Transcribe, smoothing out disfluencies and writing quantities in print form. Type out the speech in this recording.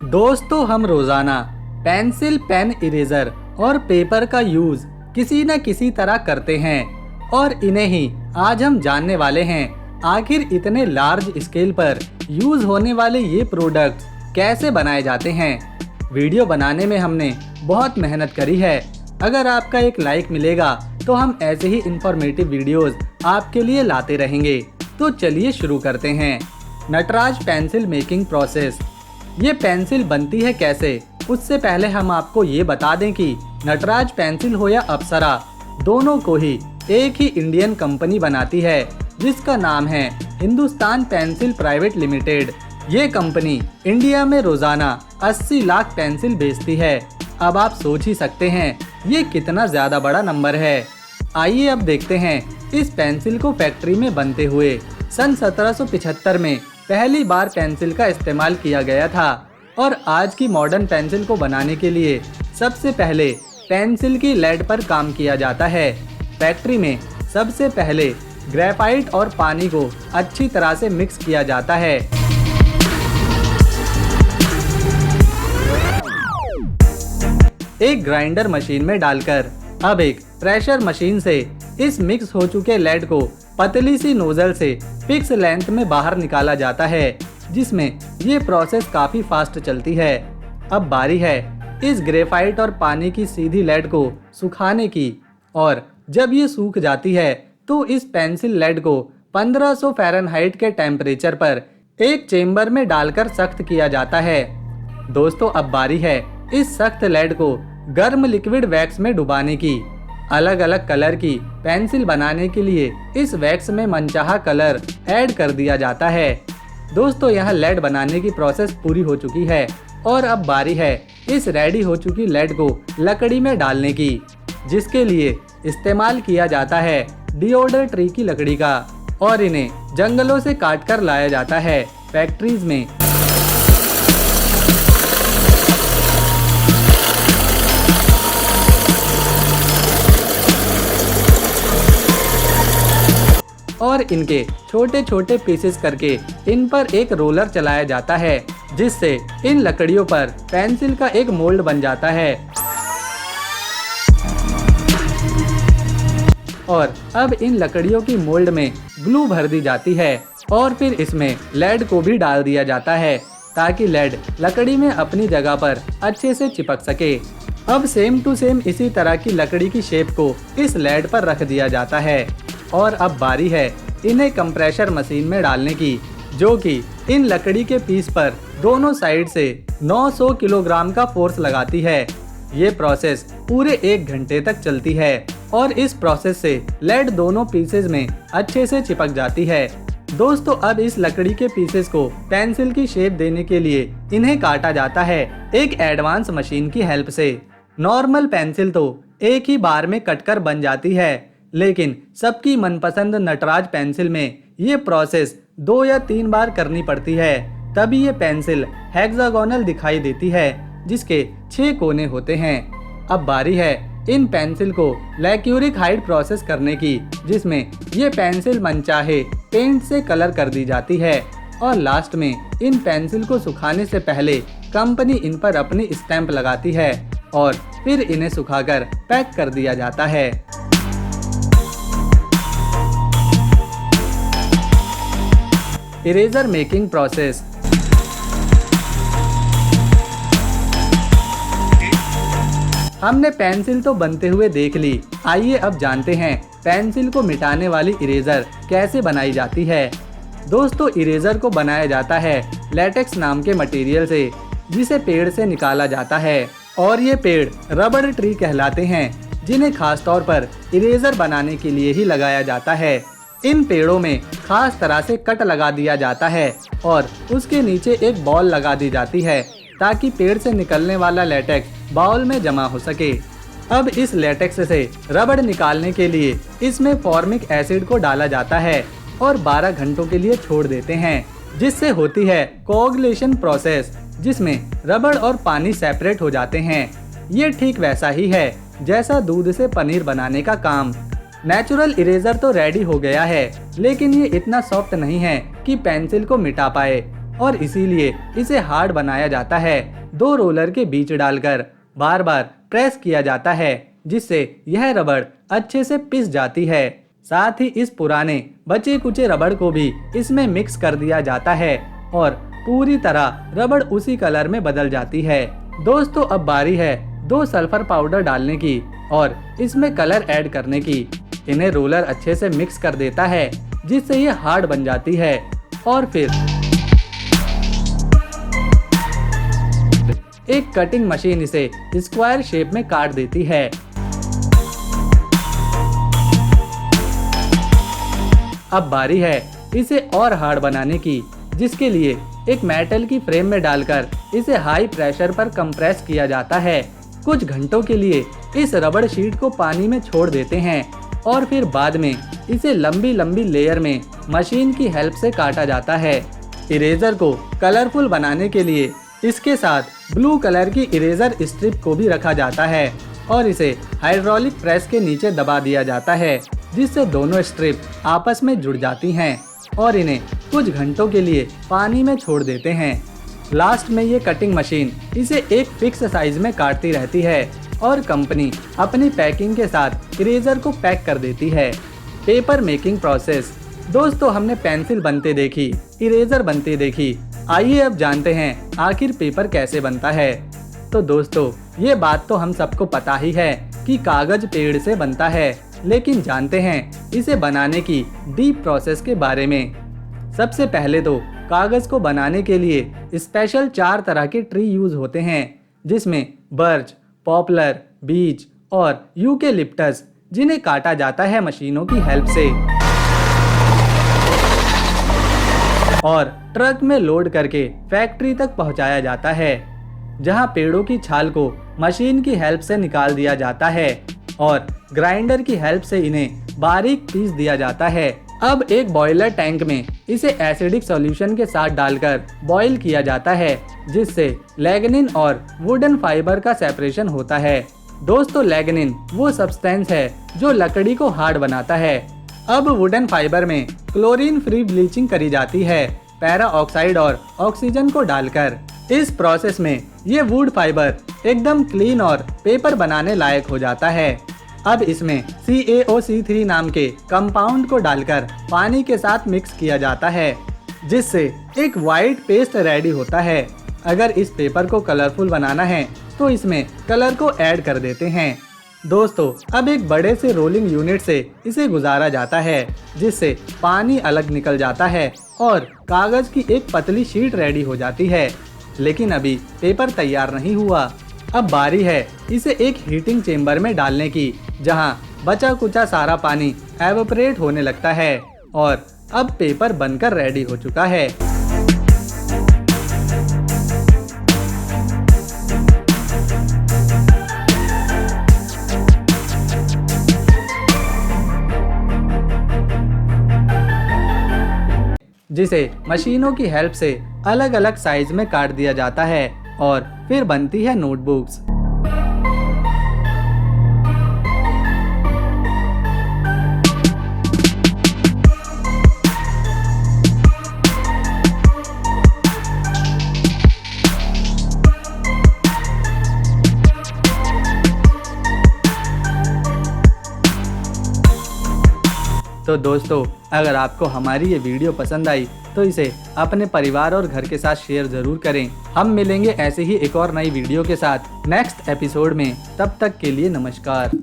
दोस्तों, हम रोजाना पेंसिल, पेन, इरेजर और पेपर का यूज किसी न किसी तरह करते हैं और इन्हें ही आज हम जानने वाले हैं आखिर इतने लार्ज स्केल पर यूज होने वाले ये प्रोडक्ट्स कैसे बनाए जाते हैं। वीडियो बनाने में हमने बहुत मेहनत करी है। अगर आपका एक लाइक मिलेगा तो हम ऐसे ही इंफॉर्मेटिव वीडियोस आपके लिए लाते रहेंगे। तो चलिए शुरू करते हैं। Nataraj pencil making process. ये पेंसिल बनती है कैसे, उससे पहले हम आपको ये बता दें कि नटराज पेंसिल हो या अप्सरा, दोनों को ही एक ही इंडियन कंपनी बनाती है जिसका नाम है हिंदुस्तान पेंसिल प्राइवेट लिमिटेड। ये कंपनी इंडिया में रोजाना 80 लाख पेंसिल बेचती है। अब आप सोच ही सकते हैं ये कितना ज्यादा बड़ा नंबर है। आइए अब देखते हैं इस पेंसिल को फैक्ट्री में बनते हुए। सन 1775 में पहली बार पेंसिल का इस्तेमाल किया गया था और आज की मॉडर्न पेंसिल को बनाने के लिए सबसे पहले पेंसिल की लेड पर काम किया जाता है। फैक्ट्री में सबसे पहले ग्रेफाइट और पानी को अच्छी तरह से मिक्स किया जाता है। एक ग्राइंडर मशीन में डालकर अब एक प्रेशर मशीन से इस मिक्स हो चुके लेड को पतली सी नोजल से फिक्स लेंथ में बाहर निकाला जाता है, जिसमें ये प्रोसेस काफी फास्ट चलती है। अब बारी है इस ग्रेफाइट और पानी की सीधी लेड को सुखाने की, और जब ये सूख जाती है तो इस पेंसिल लेड को 1500 फ़ारेनहाइट के टेम्परेचर पर एक चेम्बर में डालकर सख्त किया जाता है। दोस्तों, अब बारी है इस सख्त लेड को गर्म लिक्विड वैक्स में डुबाने की। अलग अलग कलर की पेंसिल बनाने के लिए इस वैक्स में मनचाहा कलर ऐड कर दिया जाता है। दोस्तों, यहाँ लेड बनाने की प्रोसेस पूरी हो चुकी है और अब बारी है इस रेडी हो चुकी लेड को लकड़ी में डालने की, जिसके लिए इस्तेमाल किया जाता है डिओडर ट्री की लकड़ी का, और इन्हें जंगलों से काट कर लाया जाता है फैक्ट्रीज में। और इनके छोटे छोटे पीसेस करके इन पर एक रोलर चलाया जाता है, जिससे इन लकड़ियों पर पेंसिल का एक मोल्ड बन जाता है। और अब इन लकड़ियों की मोल्ड में ग्लू भर दी जाती है और फिर इसमें लेड को भी डाल दिया जाता है ताकि लेड लकड़ी में अपनी जगह पर अच्छे से चिपक सके। अब सेम टू सेम इसी तरह की लकड़ी की शेप को इस लेड पर रख दिया जाता है और अब बारी है इन्हें कंप्रेशर मशीन में डालने की, जो कि इन लकड़ी के पीस पर दोनों साइड से 900 किलोग्राम का फोर्स लगाती है। ये प्रोसेस पूरे 1 घंटे तक चलती है और इस प्रोसेस से लेड दोनों पीसेस में अच्छे से चिपक जाती है। दोस्तों, अब इस लकड़ी के पीसेस को पेंसिल की शेप देने के लिए इन्हें काटा जाता है एक एडवांस मशीन की हेल्प से। नॉर्मल पेंसिल तो एक ही बार में कटकर बन जाती है, लेकिन सबकी मनपसंद नटराज पेंसिल में ये प्रोसेस 2 या 3 बार करनी पड़ती है, तभी ये पेंसिल हेक्सागोनल दिखाई देती है, जिसके 6 कोने होते हैं। अब बारी है इन पेंसिल को लैक्यूरिक हाइड प्रोसेस करने की, जिसमें ये पेंसिल मनचाहे पेंट से कलर कर दी जाती है और लास्ट में इन पेंसिल को सुखाने से पहले कंपनी इन पर अपनी स्टैंप लगाती है और फिर इन्हें सुखाकर पैक कर दिया जाता है। Eraser making process. हमने पेंसिल तो बनते हुए देख ली, आइए अब जानते हैं पेंसिल को मिटाने वाली इरेजर कैसे बनाई जाती है। दोस्तों, इरेजर को बनाया जाता है लेटेक्स नाम के मटेरियल से, जिसे पेड़ से निकाला जाता है, और ये पेड़ रबड़ ट्री कहलाते हैं, जिन्हें खास तौर पर इरेजर बनाने के लिए ही लगाया जाता है। इन पेड़ों में खास तरह से कट लगा दिया जाता है और उसके नीचे एक बॉल लगा दी जाती है ताकि पेड़ से निकलने वाला लेटेक्स बाउल में जमा हो सके। अब इस लेटेक्स से रबड़ निकालने के लिए इसमें फॉर्मिक एसिड को डाला जाता है और 12 घंटों के लिए छोड़ देते हैं, जिससे होती है कोआगुलेशन प्रोसेस, जिसमें रबड़ और पानी सेपरेट हो जाते हैं। ये ठीक वैसा ही है जैसा दूध से पनीर बनाने का काम। नेचुरल इरेजर तो रेडी हो गया है, लेकिन ये इतना सॉफ्ट नहीं है कि पेंसिल को मिटा पाए। और इसीलिए इसे हार्ड बनाया जाता है। दो रोलर के बीच डालकर बार बार प्रेस किया जाता है, जिससे यह रबड़ अच्छे से पिस जाती है। साथ ही इस पुराने बचे कुचे रबड़ को भी इसमें मिक्स कर दिया जाता है और पूरी तरह रबड़ उसी कलर में बदल जाती है। दोस्तों, अब बारी है 2 सल्फर पाउडर डालने की और इसमें कलर ऐड करने की। इन्हें रोलर अच्छे से मिक्स कर देता है, जिससे ये हार्ड बन जाती है और फिर एक कटिंग मशीन इसे स्क्वायर शेप में काट देती है। अब बारी है इसे और हार्ड बनाने की, जिसके लिए एक मेटल की फ्रेम में डालकर इसे हाई प्रेशर पर कंप्रेस किया जाता है। कुछ घंटों के लिए इस रबड़ शीट को पानी में छोड़ देते हैं और फिर बाद में इसे लंबी लंबी लेयर में मशीन की हेल्प से काटा जाता है। इरेजर को कलरफुल बनाने के लिए इसके साथ ब्लू कलर की इरेजर स्ट्रिप को भी रखा जाता है और इसे हाइड्रोलिक प्रेस के नीचे दबा दिया जाता है, जिससे दोनों स्ट्रिप आपस में जुड़ जाती हैं और इन्हें कुछ घंटों के लिए पानी में छोड़ देते हैं। लास्ट में ये कटिंग मशीन इसे एक फिक्स साइज में काटती रहती है और कंपनी अपनी पैकिंग के साथ इरेजर को पैक कर देती है। Paper making process. दोस्तों, हमने पेंसिल बनते देखी, इरेजर बनते देखी। आइए अब जानते हैं आखिर पेपर कैसे बनता है। तो दोस्तों, ये बात तो हम सबको पता ही है कि कागज पेड़ से बनता है, लेकिन जानते हैं इसे बनाने की डीप प्रोसेस के बारे में। सबसे पहले तो कागज को बनाने के लिए स्पेशल 4 तरह के ट्री यूज होते हैं, जिसमें बर्च, पॉपुलर, बीच और यूकेलिप्टस, जिन्हें काटा जाता है मशीनों की हेल्प से और ट्रक में लोड करके फैक्ट्री तक पहुंचाया जाता है, जहां पेड़ों की छाल को मशीन की हेल्प से निकाल दिया जाता है और ग्राइंडर की हेल्प से इन्हें बारीक पीस दिया जाता है। अब एक बॉयलर टैंक में इसे एसिडिक सॉल्यूशन के साथ डालकर बॉईल किया जाता है, जिससे लैग्निन और वुडन फाइबर का सेपरेशन होता है। दोस्तों, लैग्निन वो सब्सटेंस है जो लकड़ी को हार्ड बनाता है। अब वुडन फाइबर में क्लोरीन फ्री ब्लीचिंग करी जाती है, पैरा ऑक्साइड और ऑक्सीजन को डालकर। इस प्रोसेस में ये वुड फाइबर एकदम क्लीन और पेपर बनाने लायक हो जाता है। अब इसमें CaO3 नाम के कंपाउंड को डालकर पानी के साथ मिक्स किया जाता है, जिससे एक वाइट पेस्ट रेडी होता है। अगर इस पेपर को कलरफुल बनाना है तो इसमें कलर को ऐड कर देते हैं। दोस्तों, अब एक बड़े से रोलिंग यूनिट से इसे गुजारा जाता है, जिससे पानी अलग निकल जाता है और कागज की एक पतली शीट रेडी हो जाती है। लेकिन अभी पेपर तैयार नहीं हुआ। अब बारी है इसे एक हीटिंग चेम्बर में डालने की, जहां बचा कुचा सारा पानी एवोपरेट होने लगता है और अब पेपर बनकर रेडी हो चुका है। जिसे मशीनों की हेल्प से अलग अलग साइज में काट दिया जाता है और फिर बनती है नोटबुक्स। तो दोस्तों, अगर आपको हमारी ये वीडियो पसंद आई तो इसे अपने परिवार और घर के साथ शेयर जरूर करें। हम मिलेंगे ऐसे ही एक और नई वीडियो के साथ नेक्स्ट एपिसोड में। तब तक के लिए नमस्कार।